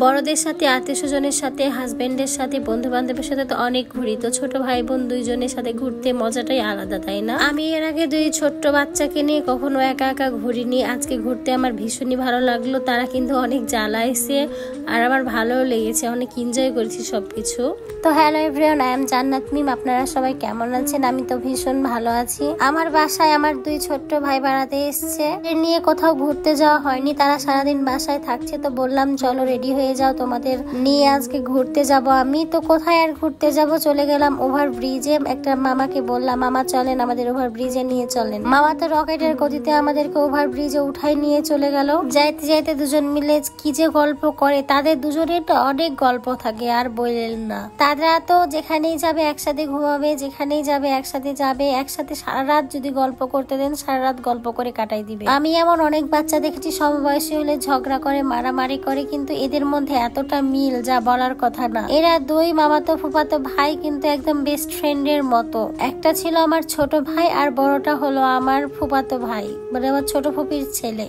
বড়দের সাথে, আত্মীয় স্বজনের সাথে, হাজবেন্ডের সাথে, বন্ধু বান্ধবের সাথে তো অনেক ঘুরি। তো ছোট ভাই বোন দুইজনের সাথে ঘুরতে মজাটাই আলাদা, তাই না? আমি এর আগে দুই ছোট্ট বাচ্চাকে নিয়ে কখনো একা একা ঘুরিনি। আজকে ঘুরতে আমার ভীষণই ভালো লাগলো। তারা কিন্তু অনেক জ্বালাইছে আর আমার ভালোও লেগেছে, অনেক এনজয় করেছি সবকিছু। তো হ্যালো এভরিওয়ান, আই এম জান্নাত মিম। আপনারা সবাই কেমন আছেন? আমি তো ভীষণ ভালো আছি। আমার বাসায় আমার দুই ছোট্ট ভাই বেড়াতে এসছে, এর নিয়ে কোথাও ঘুরতে যাওয়া হয়নি। তারা সারাদিন বাসায় থাকছে, তো বললাম চলো রেডি হয়ে যাও, তোমাদের নিয়ে আজকে ঘুরতে যাব। আমি তো কোথায় আর ঘুরতে যাব, চলে গেলাম ওভার ব্রিজে। একটা মামাকে বললাম, মামা চলেন আমাদের ওভার ব্রিজে নিয়ে চলেন। মামা তো রকেটের গতিতে আমাদেরকে ওভার ব্রিজে উঠাই নিয়ে চলে গেল। যাইতে যাইতে দুজন মিলে কি যে গল্প করে, তাদের দুজনের তো অনেক গল্প থাকে আর বললেন না। তারা তো যেখানেই যাবে একসাথে ঘুমাবে, যেখানেই যাবে একসাথে যাবে, একসাথে সারা রাত যদি গল্প করতে দেন সারা রাত গল্প করে কাটাই দিবে। আমি এমন অনেক বাচ্চা দেখেছি সমবয়সী হলে ঝগড়া করে, মারামারি করে, কিন্তু এদের মধ্যে এতটা মিল যা বলার কথা না। এরা দুই মামাতো ফুফাতো ভাই কিন্তু একদম বেস্ট ফ্রেন্ডের মতো। একটা ছিল আমার ছোট ভাই আর বড়টা হলো আমার ফুফাতো ভাই, মানে আমার ছোট ফুপির ছেলে।